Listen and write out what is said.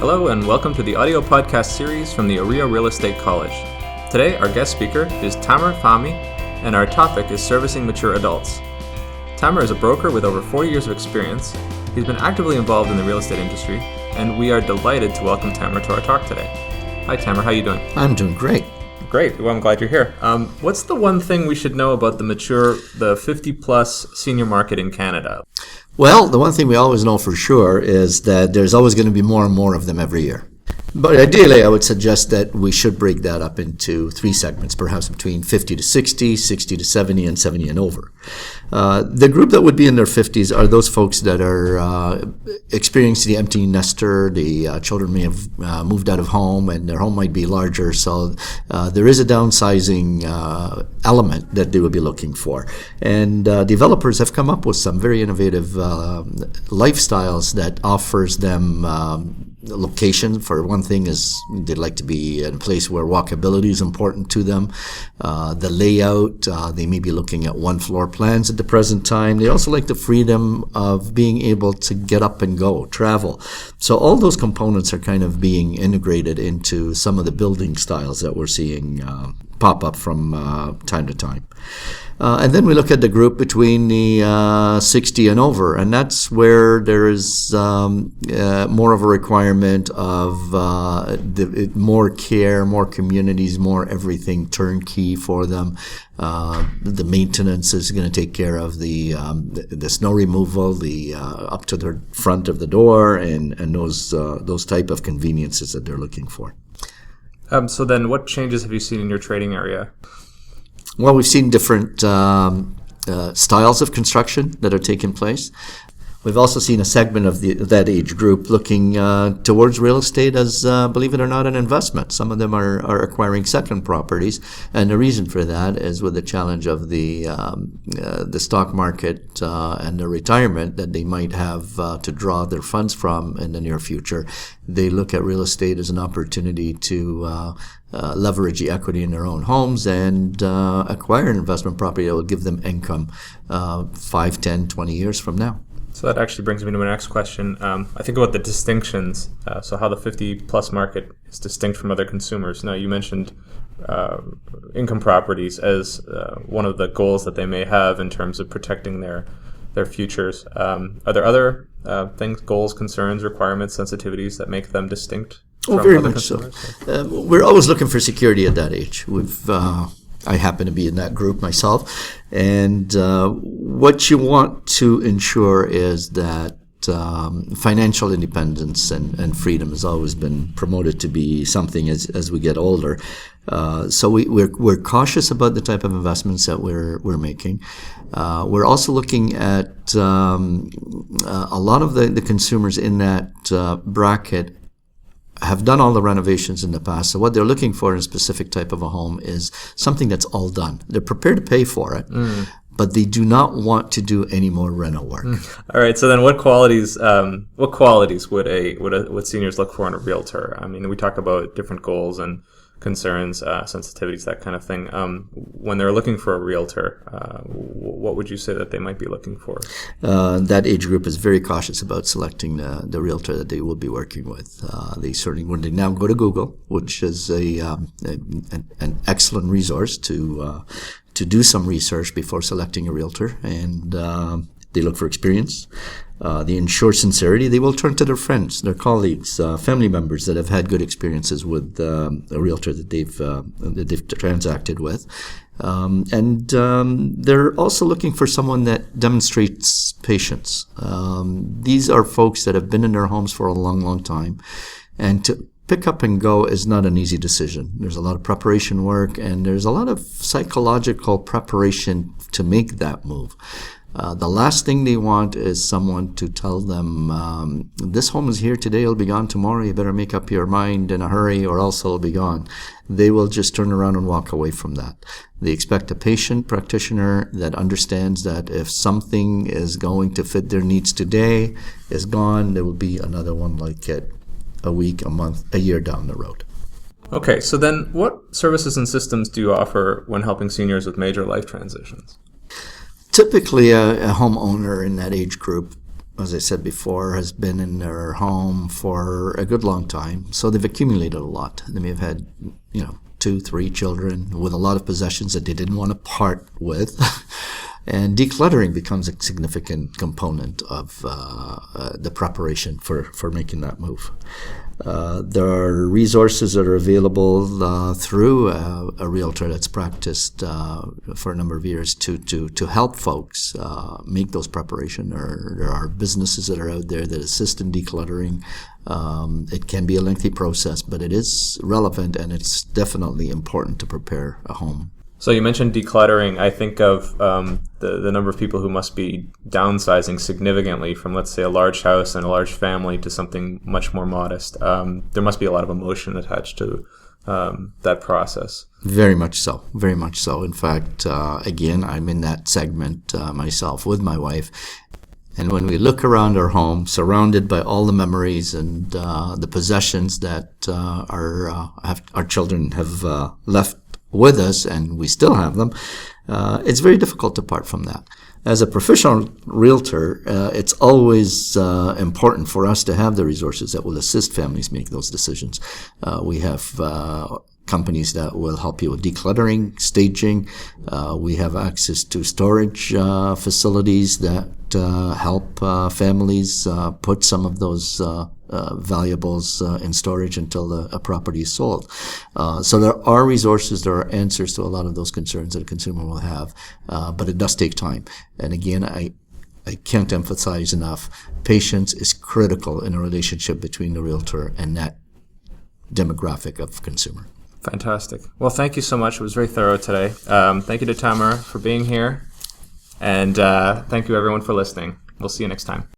Hello and welcome to the audio podcast series from the OREA Real Estate College. Today, our guest speaker is Tamer Fahmi, and our topic is servicing mature adults. Tamer is a broker with over 40 years of experience. He's been actively involved in the real estate industry, and we are delighted to welcome Tamer to our talk today. Hi, Tamer. How are you doing? I'm doing great. Great. Well, I'm glad you're here. What's the one thing we should know about the 50-plus senior market in Canada? Well, the one thing we always know for sure is that there's always going to be more and more of them every year. But ideally, I would suggest that we should break that up into three segments, perhaps between 50 to 60, 60 to 70, and 70 and over. The group that would be in their 50s are those folks that are experiencing the empty nester. The children may have moved out of home, and their home might be larger. So there is a downsizing element that they would be looking for. And developers have come up with some very innovative lifestyles that offers them location. For one thing is they'd like to be in a place where walkability is important to them. The layout, they may be looking at one floor plans at the present time. They also like the freedom of being able to get up and go, travel. So all those components are kind of being integrated into some of the building styles that we're seeing pop up from time to time. And then we look at the group between the 60 and over, and that's where there is more of a requirement of more care, more communities, more everything turnkey for them. The maintenance is going to take care of the snow removal, the up to the front of the door, and those type of conveniences that they're looking for. So then what changes have you seen in your trading area? Well, we've seen different styles of construction that are taking place. We've also seen a segment of that age group looking towards real estate as, believe it or not, an investment. Some of them are acquiring second properties, and the reason for that is with the challenge of the stock market and the retirement that they might have to draw their funds from in the near future. They look at real estate as an opportunity to leverage the equity in their own homes and acquire an investment property that will give them income 5, 10, 20 years from now. So that actually brings me to my next question. I think about the distinctions, so how the 50-plus market is distinct from other consumers. Now, you mentioned income properties as one of the goals that they may have in terms of protecting their futures. Are there other things, goals, concerns, requirements, sensitivities that make them distinct from very other much consumers? So. We're always looking for security at that age. I happen to be in that group myself. And what you want to ensure is that financial independence and freedom has always been promoted to be something as we get older. So we're cautious about the type of investments that we're making. We're also looking at a lot of the consumers in that bracket have done all the renovations in the past. So what they're looking for in a specific type of a home is something that's all done. They're prepared to pay for it, but they do not want to do any more reno work. All right. So then, what qualities would seniors look for in a realtor? I mean, we talk about different goals and concerns, sensitivities, that kind of thing. When they're looking for a realtor, what would you say that they might be looking for? That age group is very cautious about selecting the realtor that they will be working with. They certainly, when they now go to Google, which is an excellent resource to do some research before selecting a realtor, and they look for experience. They ensure sincerity. They will turn to their friends, their colleagues, family members that have had good experiences with a realtor that they've transacted with. And they're also looking for someone that demonstrates patience. These are folks that have been in their homes for a long, long time. And to pick up and go is not an easy decision. There's a lot of preparation work, and there's a lot of psychological preparation to make that move. The last thing they want is someone to tell them, this home is here today, it'll be gone tomorrow, you better make up your mind in a hurry or else it'll be gone. They will just turn around and walk away from that. They expect a patient practitioner that understands that if something is going to fit their needs today, is gone, there will be another one like it a week, a month, a year down the road. Okay, so then what services and systems do you offer when helping seniors with major life transitions? Typically, a homeowner in that age group as I said before, has been in their home for a good long time. So they've accumulated a lot. They may have had, 2, 3 children with a lot of possessions that they didn't want to part with. And decluttering becomes a significant component of the preparation for making that move. There are resources that are available through a realtor that's practiced for a number of years to help folks make those preparation. There are businesses that are out there that assist in decluttering. It can be a lengthy process, but it is relevant, and it's definitely important to prepare a home. So you mentioned decluttering. I think of the number of people who must be downsizing significantly from, let's say, a large house and a large family to something much more modest. There must be a lot of emotion attached to that process. Very much so. Very much so. In fact, again, I'm in that segment myself with my wife. And when we look around our home, surrounded by all the memories and the possessions that our children have left with us, and we still have them, it's very difficult to part from that. As a professional realtor, it's always important for us to have the resources that will assist families make those decisions. We have companies that will help you with decluttering, staging. We have access to storage facilities that help families put some of those valuables in storage until a property is sold. So there are resources, there are answers to a lot of those concerns that a consumer will have, but it does take time. And again, I can't emphasize enough, patience is critical in a relationship between the realtor and that demographic of consumer. Fantastic. Well, thank you so much. It was very thorough today. Thank you to Tamer for being here. And thank you, everyone, for listening. We'll see you next time.